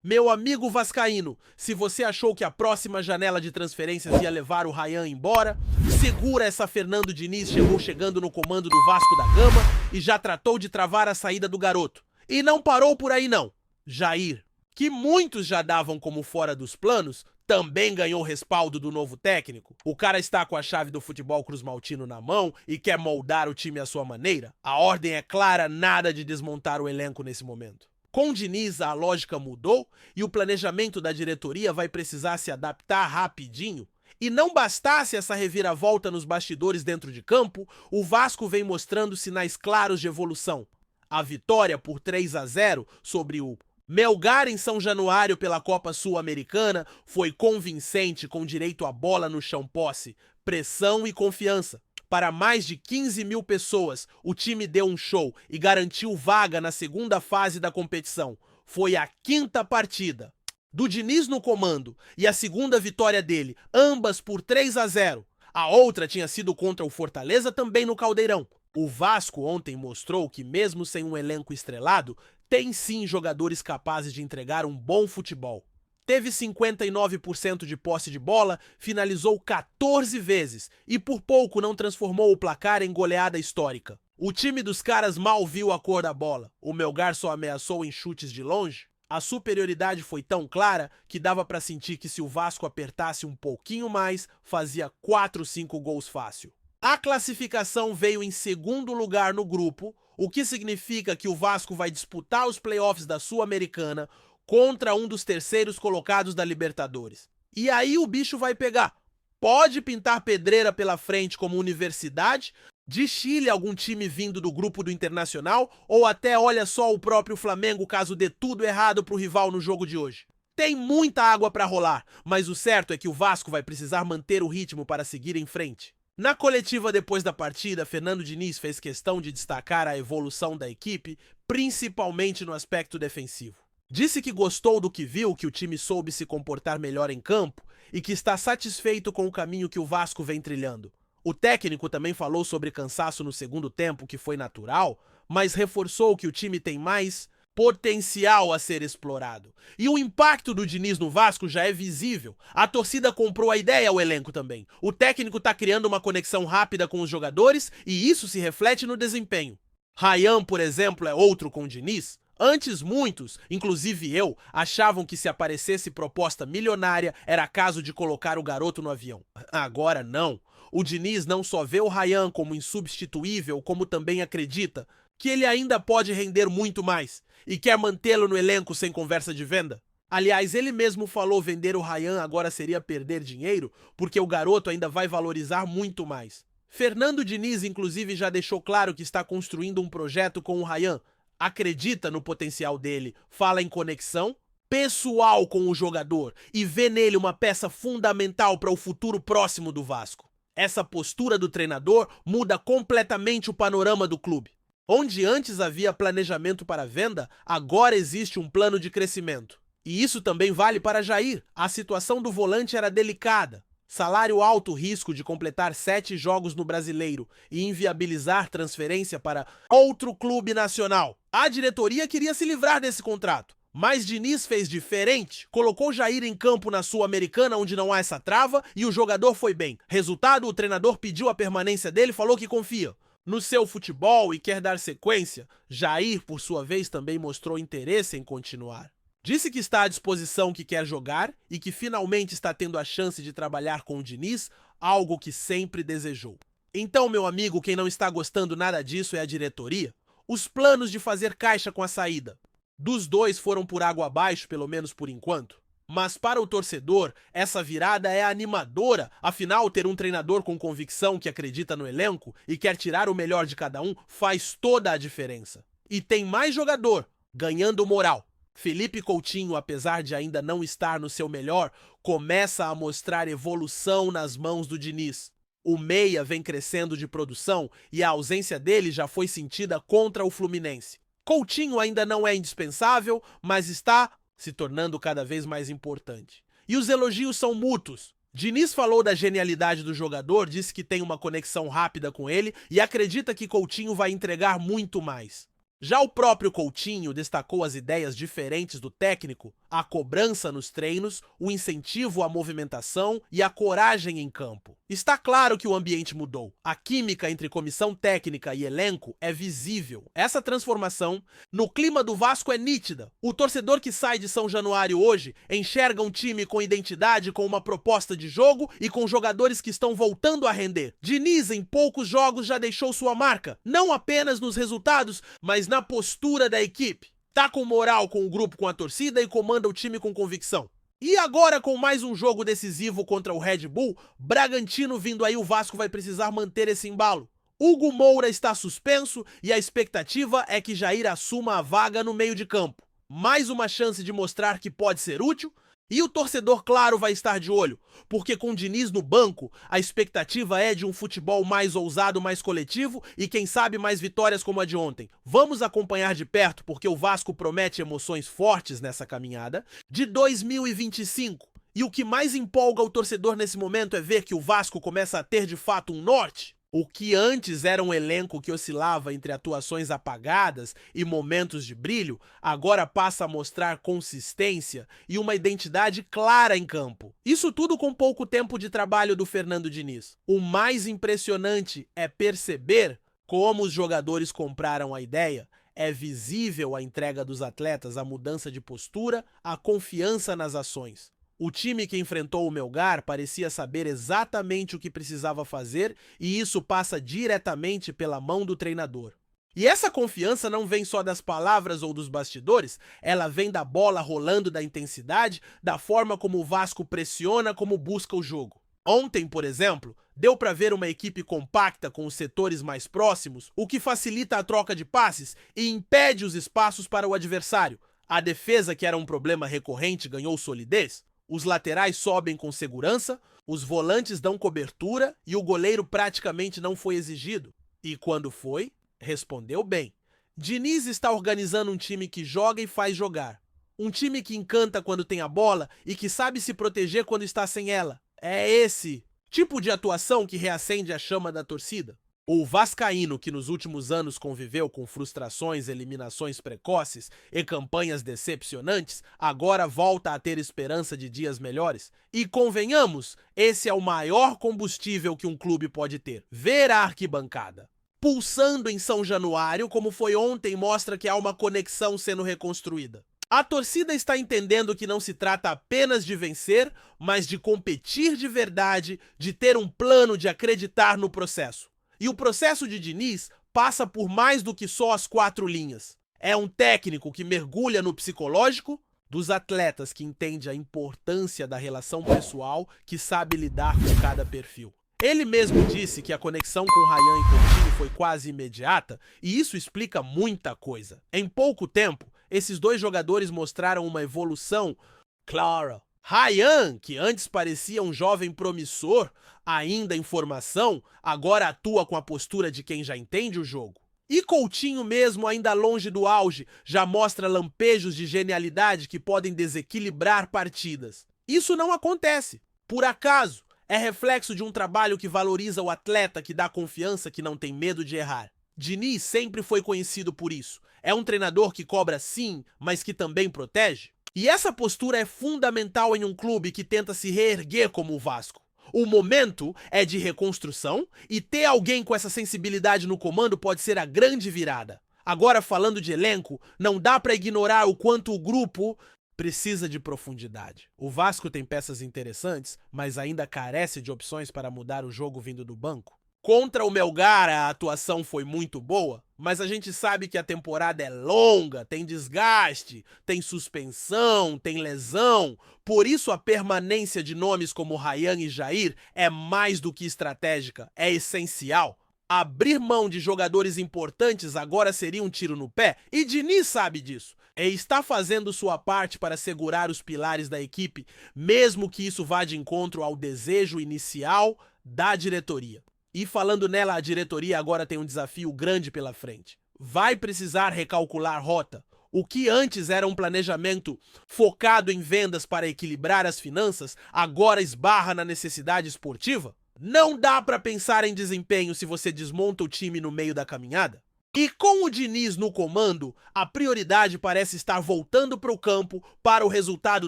Meu amigo vascaíno, se você achou que a próxima janela de transferências ia levar o Ryan embora, segura essa. Fernando Diniz chegou chegando no comando do Vasco da Gama e já tratou de travar a saída do garoto. E não parou por aí não. Jair, que muitos já davam como fora dos planos, também ganhou respaldo do novo técnico. O cara está com a chave do futebol cruzmaltino na mão e quer moldar o time à sua maneira. A ordem é clara, nada de desmontar o elenco nesse momento. Com Diniz, a lógica mudou e o planejamento da diretoria vai precisar se adaptar rapidinho. E não bastasse essa reviravolta nos bastidores dentro de campo, o Vasco vem mostrando sinais claros de evolução. A vitória por 3-0 sobre o Melgar em São Januário pela Copa Sul-Americana foi convincente, com direito à bola no chão posse, pressão e confiança. Para mais de 15 mil pessoas, o time deu um show e garantiu vaga na segunda fase da competição. Foi a quinta partida do Diniz no comando e a segunda vitória dele, ambas por 3-0. A outra tinha sido contra o Fortaleza, também no Caldeirão. O Vasco ontem mostrou que, mesmo sem um elenco estrelado, tem sim jogadores capazes de entregar um bom futebol. Teve 59% de posse de bola, finalizou 14 vezes e por pouco não transformou o placar em goleada histórica. O time dos caras mal viu a cor da bola. O Melgar só ameaçou em chutes de longe. A superioridade foi tão clara que dava para sentir que se o Vasco apertasse um pouquinho mais, fazia 4, 5 gols fácil. A classificação veio em segundo lugar no grupo, o que significa que o Vasco vai disputar os playoffs da Sul-Americana contra um dos terceiros colocados da Libertadores. E aí o bicho vai pegar. Pode pintar pedreira pela frente como Universidade, de Chile algum time vindo do grupo do Internacional, ou até olha só o próprio Flamengo caso dê tudo errado pro rival no jogo de hoje. Tem muita água para rolar, mas o certo é que o Vasco vai precisar manter o ritmo para seguir em frente. Na coletiva depois da partida, Fernando Diniz fez questão de destacar a evolução da equipe, principalmente no aspecto defensivo. Disse que gostou do que viu, que o time soube se comportar melhor em campo e que está satisfeito com o caminho que o Vasco vem trilhando. O técnico também falou sobre cansaço no segundo tempo, que foi natural, mas reforçou que o time tem mais potencial a ser explorado. E o impacto do Diniz no Vasco já é visível. A torcida comprou a ideia ao elenco também. O técnico está criando uma conexão rápida com os jogadores e isso se reflete no desempenho. Ryan, por exemplo, é outro com o Diniz. Antes muitos, inclusive eu, achavam que se aparecesse proposta milionária era caso de colocar o garoto no avião. Agora não. O Diniz não só vê o Ryan como insubstituível, como também acredita que ele ainda pode render muito mais e quer mantê-lo no elenco sem conversa de venda. Aliás, ele mesmo falou vender o Ryan agora seria perder dinheiro, porque o garoto ainda vai valorizar muito mais. Fernando Diniz, inclusive, já deixou claro que está construindo um projeto com o Ryan. Acredita no potencial dele, fala em conexão pessoal com o jogador e vê nele uma peça fundamental para o futuro próximo do Vasco. Essa postura do treinador muda completamente o panorama do clube. Onde antes havia planejamento para venda, agora existe um plano de crescimento. E isso também vale para Jair. A situação do volante era delicada. Salário alto, risco de completar 7 jogos no Brasileiro e inviabilizar transferência para outro clube nacional. A diretoria queria se livrar desse contrato, mas Diniz fez diferente. Colocou Jair em campo na Sul-Americana, onde não há essa trava, e o jogador foi bem. Resultado, o treinador pediu a permanência dele, falou que confia no seu futebol e quer dar sequência. Jair, por sua vez, também mostrou interesse em continuar. Disse que está à disposição, que quer jogar e que finalmente está tendo a chance de trabalhar com o Diniz, algo que sempre desejou. Então, meu amigo, quem não está gostando nada disso é a diretoria. Os planos de fazer caixa com a saída dos dois foram por água abaixo, pelo menos por enquanto. Mas para o torcedor, essa virada é animadora, afinal ter um treinador com convicção que acredita no elenco e quer tirar o melhor de cada um faz toda a diferença. E tem mais jogador ganhando moral. Felipe Coutinho, apesar de ainda não estar no seu melhor, começa a mostrar evolução nas mãos do Diniz. O meia vem crescendo de produção e a ausência dele já foi sentida contra o Fluminense. Coutinho ainda não é indispensável, mas está se tornando cada vez mais importante. E os elogios são mútuos. Diniz falou da genialidade do jogador, disse que tem uma conexão rápida com ele e acredita que Coutinho vai entregar muito mais. Já o próprio Coutinho destacou as ideias diferentes do técnico, a cobrança nos treinos, o incentivo à movimentação e a coragem em campo. Está claro que o ambiente mudou. A química entre comissão técnica e elenco é visível. Essa transformação no clima do Vasco é nítida. O torcedor que sai de São Januário hoje enxerga um time com identidade, com uma proposta de jogo e com jogadores que estão voltando a render. Diniz, em poucos jogos, já deixou sua marca, não apenas nos resultados, mas na postura da equipe. Tá com moral com o grupo, com a torcida e comanda o time com convicção. E agora, com mais um jogo decisivo contra o Red Bull, Bragantino vindo aí, o Vasco vai precisar manter esse embalo. Hugo Moura está suspenso e a expectativa é que Jair assuma a vaga no meio de campo. Mais uma chance de mostrar que pode ser útil. E o torcedor, claro, vai estar de olho, porque com Diniz no banco, a expectativa é de um futebol mais ousado, mais coletivo e quem sabe mais vitórias como a de ontem. Vamos acompanhar de perto, porque o Vasco promete emoções fortes nessa caminhada de 2025. E o que mais empolga o torcedor nesse momento é ver que o Vasco começa a ter de fato um norte. O que antes era um elenco que oscilava entre atuações apagadas e momentos de brilho, agora passa a mostrar consistência e uma identidade clara em campo. Isso tudo com pouco tempo de trabalho do Fernando Diniz. O mais impressionante é perceber como os jogadores compraram a ideia. É visível a entrega dos atletas, a mudança de postura, a confiança nas ações. O time que enfrentou o Melgar parecia saber exatamente o que precisava fazer e isso passa diretamente pela mão do treinador. E essa confiança não vem só das palavras ou dos bastidores, ela vem da bola rolando, da intensidade, da forma como o Vasco pressiona, como busca o jogo. Ontem, por exemplo, deu para ver uma equipe compacta com os setores mais próximos, o que facilita a troca de passes e impede os espaços para o adversário. A defesa, que era um problema recorrente, ganhou solidez. Os laterais sobem com segurança, os volantes dão cobertura e o goleiro praticamente não foi exigido. E quando foi, respondeu bem. Diniz está organizando um time que joga e faz jogar. Um time que encanta quando tem a bola e que sabe se proteger quando está sem ela. É esse tipo de atuação que reacende a chama da torcida. O vascaíno, que nos últimos anos conviveu com frustrações, eliminações precoces e campanhas decepcionantes, agora volta a ter esperança de dias melhores. E convenhamos, esse é o maior combustível que um clube pode ter. Ver a arquibancada pulsando em São Januário, como foi ontem, mostra que há uma conexão sendo reconstruída. A torcida está entendendo que não se trata apenas de vencer, mas de competir de verdade, de ter um plano, de acreditar no processo. E o processo de Diniz passa por mais do que só as 4 linhas. É um técnico que mergulha no psicológico dos atletas, que entende a importância da relação pessoal, que sabe lidar com cada perfil. Ele mesmo disse que a conexão com Rayan e Coutinho foi quase imediata, e isso explica muita coisa. Em pouco tempo, esses dois jogadores mostraram uma evolução clara. Rayan, que antes parecia um jovem promissor, ainda em formação, agora atua com a postura de quem já entende o jogo. E Coutinho mesmo, ainda longe do auge, já mostra lampejos de genialidade que podem desequilibrar partidas. Isso não acontece por acaso, é reflexo de um trabalho que valoriza o atleta, que dá confiança, que não tem medo de errar. Diniz sempre foi conhecido por isso. É um treinador que cobra sim, mas que também protege. E essa postura é fundamental em um clube que tenta se reerguer como o Vasco. O momento é de reconstrução e ter alguém com essa sensibilidade no comando pode ser a grande virada. Agora, falando de elenco, não dá para ignorar o quanto o grupo precisa de profundidade. O Vasco tem peças interessantes, mas ainda carece de opções para mudar o jogo vindo do banco. Contra o Melgar, a atuação foi muito boa, mas a gente sabe que a temporada é longa, tem desgaste, tem suspensão, tem lesão. Por isso a permanência de nomes como Rayan e Jair é mais do que estratégica, é essencial. Abrir mão de jogadores importantes agora seria um tiro no pé, e Diniz sabe disso. E está fazendo sua parte para segurar os pilares da equipe, mesmo que isso vá de encontro ao desejo inicial da diretoria. E falando nela, a diretoria agora tem um desafio grande pela frente. Vai precisar recalcular rota. O que antes era um planejamento focado em vendas para equilibrar as finanças, agora esbarra na necessidade esportiva? Não dá para pensar em desempenho se você desmonta o time no meio da caminhada. E com o Diniz no comando, a prioridade parece estar voltando para o campo para o resultado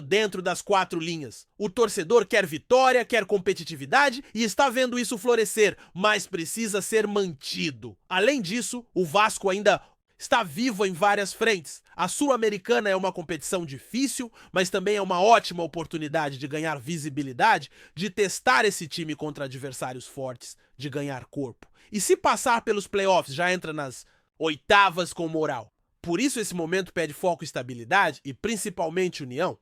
dentro das 4 linhas. O torcedor quer vitória, quer competitividade e está vendo isso florescer, mas precisa ser mantido. Além disso, o Vasco ainda está vivo em várias frentes. A Sul-Americana é uma competição difícil, mas também é uma ótima oportunidade de ganhar visibilidade, de testar esse time contra adversários fortes, de ganhar corpo. E se passar pelos playoffs, já entra nas oitavas com moral. Por isso esse momento pede foco e estabilidade e principalmente união.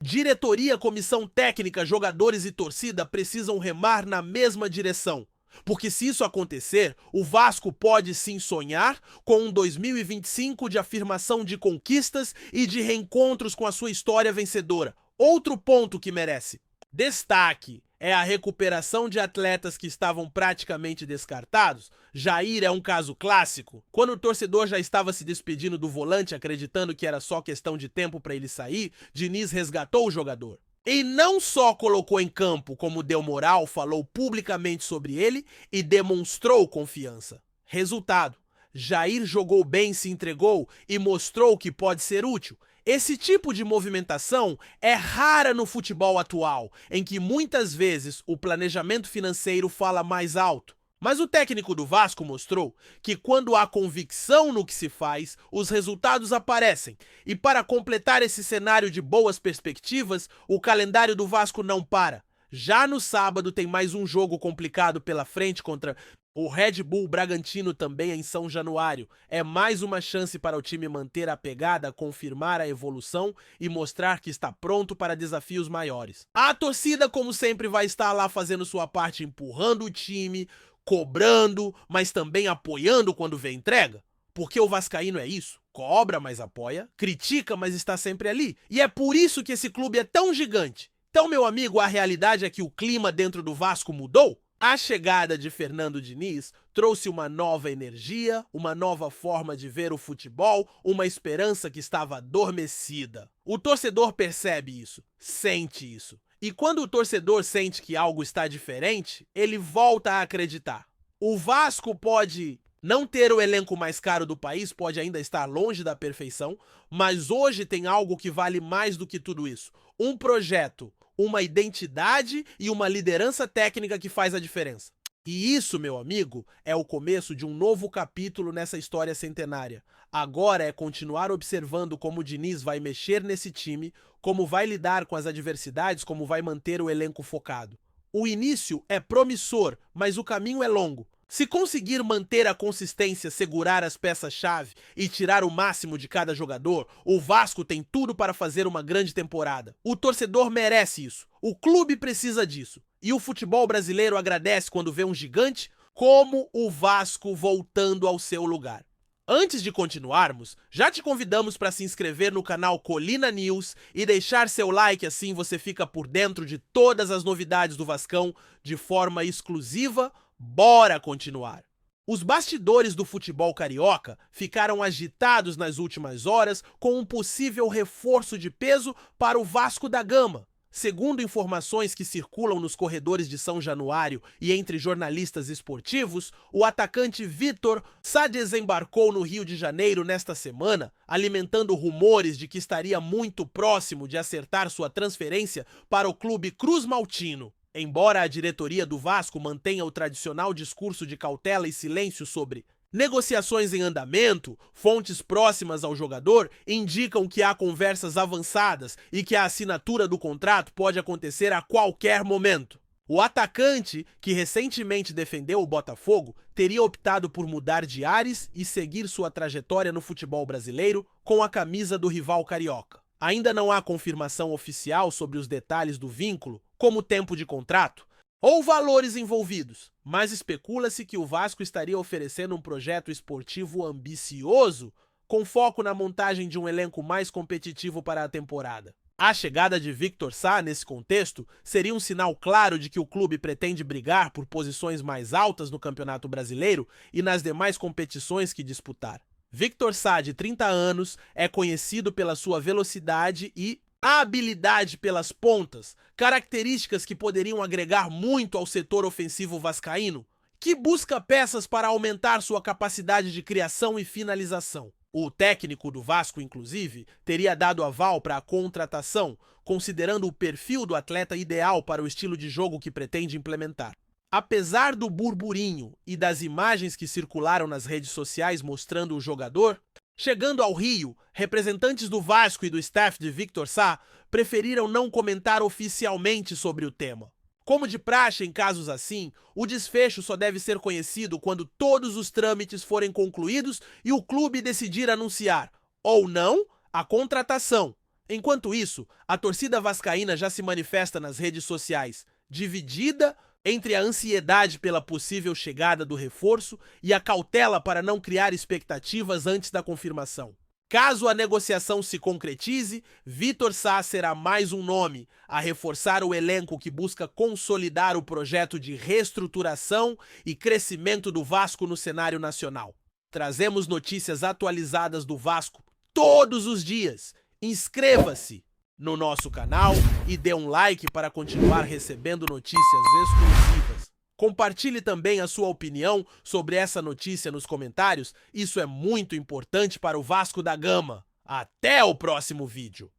Diretoria, comissão técnica, jogadores e torcida precisam remar na mesma direção. Porque se isso acontecer, o Vasco pode sim sonhar com um 2025 de afirmação de conquistas e de reencontros com a sua história vencedora. Outro ponto que merece destaque é a recuperação de atletas que estavam praticamente descartados. Jair é um caso clássico. Quando o torcedor já estava se despedindo do volante, acreditando que era só questão de tempo para ele sair, Diniz resgatou o jogador. E não só colocou em campo, como deu moral, falou publicamente sobre ele e demonstrou confiança. Resultado: Jair jogou bem, se entregou e mostrou que pode ser útil. Esse tipo de movimentação é rara no futebol atual, em que muitas vezes o planejamento financeiro fala mais alto. Mas o técnico do Vasco mostrou que quando há convicção no que se faz, os resultados aparecem. E para completar esse cenário de boas perspectivas, o calendário do Vasco não para. Já no sábado tem mais um jogo complicado pela frente contra o Red Bull Bragantino, também em São Januário. É mais uma chance para o time manter a pegada, confirmar a evolução e mostrar que está pronto para desafios maiores. A torcida, como sempre, vai estar lá fazendo sua parte, empurrando o time, cobrando, mas também apoiando quando vê entrega. Porque o vascaíno é isso, cobra, mas apoia, critica, mas está sempre ali. E é por isso que esse clube é tão gigante. Então, meu amigo, a realidade é que o clima dentro do Vasco mudou? A chegada de Fernando Diniz trouxe uma nova energia, uma nova forma de ver o futebol, uma esperança que estava adormecida. O torcedor percebe isso, sente isso. E quando o torcedor sente que algo está diferente, ele volta a acreditar. O Vasco pode não ter o elenco mais caro do país, pode ainda estar longe da perfeição, mas hoje tem algo que vale mais do que tudo isso. Um projeto, uma identidade e uma liderança técnica que faz a diferença. E isso, meu amigo, é o começo de um novo capítulo nessa história centenária. Agora é continuar observando como o Diniz vai mexer nesse time, como vai lidar com as adversidades, como vai manter o elenco focado. O início é promissor, mas o caminho é longo. Se conseguir manter a consistência, segurar as peças-chave e tirar o máximo de cada jogador, o Vasco tem tudo para fazer uma grande temporada. O torcedor merece isso, o clube precisa disso. E o futebol brasileiro agradece quando vê um gigante como o Vasco voltando ao seu lugar. Antes de continuarmos, já te convidamos para se inscrever no canal Colina News e deixar seu like, assim você fica por dentro de todas as novidades do Vascão de forma exclusiva. Bora continuar! Os bastidores do futebol carioca ficaram agitados nas últimas horas com um possível reforço de peso para o Vasco da Gama. Segundo informações que circulam nos corredores de São Januário e entre jornalistas esportivos, o atacante Vitor Sá desembarcou no Rio de Janeiro nesta semana, alimentando rumores de que estaria muito próximo de acertar sua transferência para o clube Cruz Maltino. Embora a diretoria do Vasco mantenha o tradicional discurso de cautela e silêncio sobre negociações em andamento, fontes próximas ao jogador indicam que há conversas avançadas e que a assinatura do contrato pode acontecer a qualquer momento. O atacante, que recentemente defendeu o Botafogo, teria optado por mudar de ares e seguir sua trajetória no futebol brasileiro com a camisa do rival carioca. Ainda não há confirmação oficial sobre os detalhes do vínculo, como tempo de contrato ou valores envolvidos, mas especula-se que o Vasco estaria oferecendo um projeto esportivo ambicioso, com foco na montagem de um elenco mais competitivo para a temporada. A chegada de Vitor Sá, nesse contexto, seria um sinal claro de que o clube pretende brigar por posições mais altas no Campeonato Brasileiro e nas demais competições que disputar. Vitor Sá, de 30 anos, é conhecido pela sua velocidade e a habilidade pelas pontas, características que poderiam agregar muito ao setor ofensivo vascaíno. que busca peças para aumentar sua capacidade de criação e finalização. O técnico do Vasco, inclusive, teria dado aval para a contratação, considerando o perfil do atleta ideal para o estilo de jogo que pretende implementar. Apesar do burburinho e das imagens que circularam nas redes sociais mostrando o jogador, chegando ao Rio, representantes do Vasco e do staff de Victor Sá preferiram não comentar oficialmente sobre o tema. Como de praxe em casos assim, o desfecho só deve ser conhecido quando todos os trâmites forem concluídos e o clube decidir anunciar, ou não, a contratação. Enquanto isso, a torcida vascaína já se manifesta nas redes sociais, dividida entre a ansiedade pela possível chegada do reforço e a cautela para não criar expectativas antes da confirmação. Caso a negociação se concretize, Victor Sá será mais um nome a reforçar o elenco que busca consolidar o projeto de reestruturação e crescimento do Vasco no cenário nacional. Trazemos notícias atualizadas do Vasco todos os dias. Inscreva-se no nosso canal e dê um like para continuar recebendo notícias exclusivas. Compartilhe também a sua opinião sobre essa notícia nos comentários, isso é muito importante para o Vasco da Gama. Até o próximo vídeo!